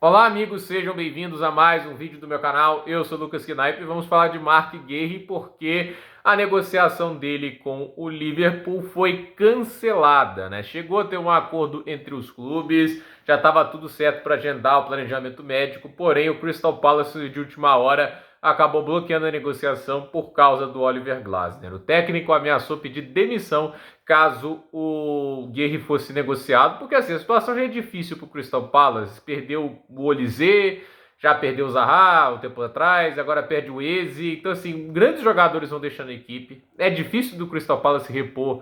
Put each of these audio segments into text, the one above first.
Olá amigos, sejam bem-vindos a mais um vídeo do meu canal. Eu sou o Lucas Knaip e vamos falar de Marc Guéhi porque a negociação dele com o Liverpool foi cancelada, né? Chegou a ter um acordo entre os clubes, já estava tudo certo para agendar o planejamento médico, porém o Crystal Palace de última hora acabou bloqueando a negociação por causa do Oliver Glasner. O técnico ameaçou pedir demissão caso o Guéhi fosse negociado, porque assim, a situação já é difícil para o Crystal Palace. Perdeu o Olise, já perdeu o Zaha um tempo atrás, agora perde o Eze. Então assim, grandes jogadores vão deixando a equipe. É difícil do Crystal Palace repor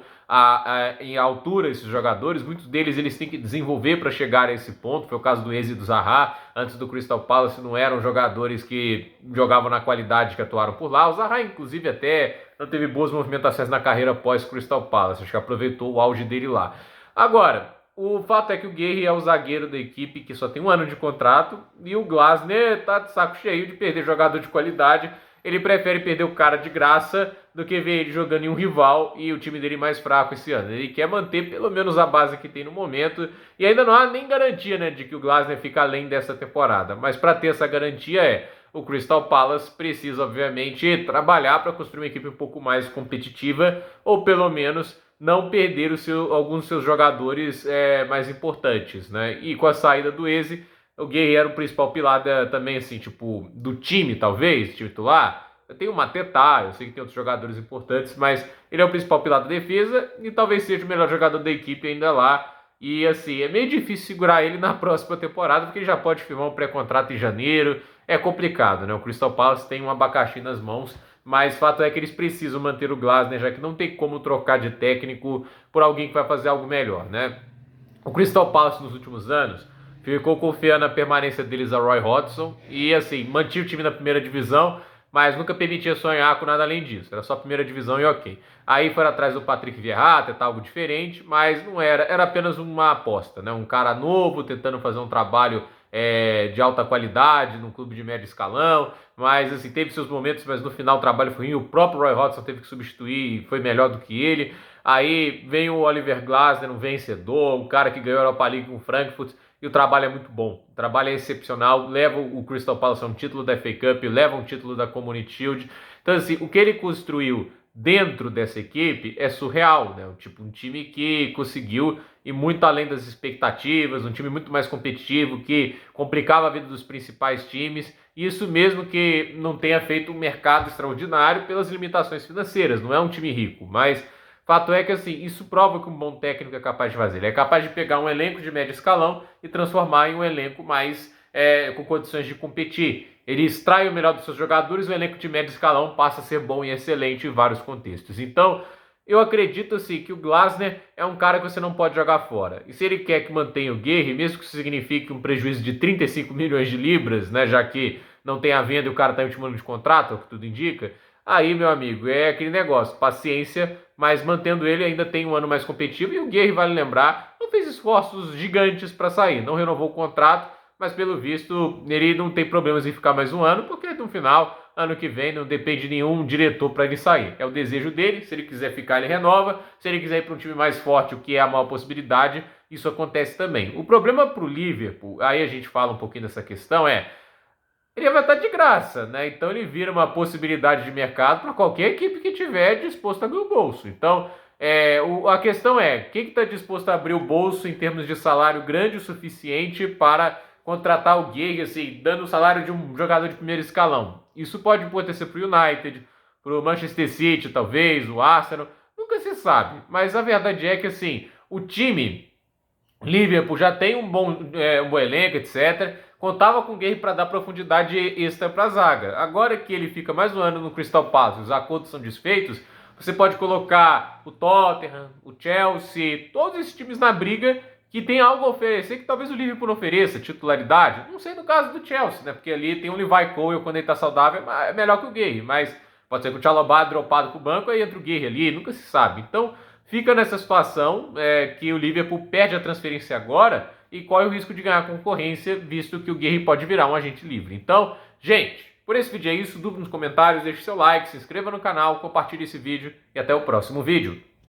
em altura esses jogadores. Muitos deles eles têm que desenvolver para chegar a esse ponto. Foi o caso do Eze e do Zaha. Antes do Crystal Palace não eram jogadores que jogavam na qualidade que atuaram por lá. O Zaha inclusive até não teve boas movimentações na carreira pós Crystal Palace. Acho que aproveitou o auge dele lá. Agora, o fato é que o Guéhi é o zagueiro da equipe que só tem um ano de contrato e o Glasner tá de saco cheio de perder jogador de qualidade. Ele prefere perder o cara de graça do que ver ele jogando em um rival e o time dele mais fraco esse ano. Ele quer manter pelo menos a base que tem no momento e ainda não há nem garantia, né, de que o Glasner fica além dessa temporada. Mas para ter essa garantia o Crystal Palace precisa obviamente trabalhar para construir uma equipe um pouco mais competitiva ou pelo menos não perder alguns dos seus jogadores mais importantes, né? E com a saída do Eze, o Guéhi era o principal pilar também, assim, tipo, do time, talvez, titular. Tem o Mateta, eu sei que tem outros jogadores importantes, mas ele é o principal pilar da defesa e talvez seja o melhor jogador da equipe ainda lá. E, assim, é meio difícil segurar ele na próxima temporada, porque ele já pode firmar um pré-contrato em janeiro. É complicado, né? O Crystal Palace tem um abacaxi nas mãos, mas fato é que eles precisam manter o Glasner, já que não tem como trocar de técnico por alguém que vai fazer algo melhor, né? O Crystal Palace nos últimos anos ficou confiando na permanência deles a Roy Hodgson e assim, mantinha o time na primeira divisão, mas nunca permitia sonhar com nada além disso. Era só primeira divisão e ok. Aí foram atrás do Patrick Vieira, tentar algo diferente, mas não era apenas uma aposta, né? Um cara novo tentando fazer um trabalho de alta qualidade num clube de médio escalão, mas assim, teve seus momentos, mas no final o trabalho foi ruim. O próprio Roy Hodgson teve que substituir e foi melhor do que ele. Aí vem o Oliver Glasner, um vencedor, um cara que ganhou a Europa League com o Frankfurt, e o trabalho é muito bom. O trabalho é excepcional, leva o Crystal Palace a um título da FA Cup, leva um título da Community Shield. Então assim, o que ele construiu dentro dessa equipe é surreal, né? Um time que conseguiu ir muito além das expectativas, um time muito mais competitivo, que complicava a vida dos principais times. Isso mesmo que não tenha feito um mercado extraordinário pelas limitações financeiras. Não é um time rico, mas fato é que assim, isso prova que um bom técnico é capaz de fazer. Ele é capaz de pegar um elenco de médio escalão e transformar em um elenco mais com condições de competir. Ele extrai o melhor dos seus jogadores, o elenco de médio escalão passa a ser bom e excelente em vários contextos. Então, eu acredito assim que o Glasner é um cara que você não pode jogar fora. E se ele quer que mantenha o Guéhi, mesmo que isso signifique um prejuízo de 35 milhões de libras, né, já que não tem a venda e o cara está em último ano de contrato, é o que tudo indica, aí, meu amigo, é aquele negócio, paciência, mas mantendo ele ainda tem um ano mais competitivo. E o Guéhi, vale lembrar, não fez esforços gigantes para sair, não renovou o contrato, mas pelo visto ele não tem problemas em ficar mais um ano, porque no final, ano que vem, não depende de nenhum diretor para ele sair. É o desejo dele, se ele quiser ficar ele renova, se ele quiser ir para um time mais forte, o que é a maior possibilidade, isso acontece também. O problema para o Liverpool, aí a gente fala um pouquinho dessa questão, ele vai estar de graça, né? Então ele vira uma possibilidade de mercado para qualquer equipe que tiver disposto a abrir o bolso. Então, a questão quem está disposto a abrir o bolso em termos de salário grande o suficiente para contratar o Guéhi, assim, dando o salário de um jogador de primeiro escalão. Isso pode acontecer para o United, para o Manchester City, talvez, o Arsenal, nunca se sabe. Mas a verdade é que, assim, o time Liverpool já tem um bom elenco, etc. Contava com o Guéhi para dar profundidade extra para a zaga. Agora que ele fica mais um ano no Crystal Palace, os acordos são desfeitos, você pode colocar o Tottenham, o Chelsea, todos esses times na briga que tem algo a oferecer que talvez o Liverpool não ofereça, titularidade. Não sei no caso do Chelsea, né? Porque ali tem o Levi Cole, quando ele está saudável, é melhor que o Guéhi, mas pode ser que o Chalobah dropado para o banco, aí entra o Guéhi ali, nunca se sabe. Então, fica nessa situação que o Liverpool perde a transferência agora e corre o risco de ganhar concorrência, visto que o Guéhi pode virar um agente livre. Então, gente, por esse vídeo é isso. Dúvida nos comentários, deixe seu like, se inscreva no canal, compartilhe esse vídeo e até o próximo vídeo.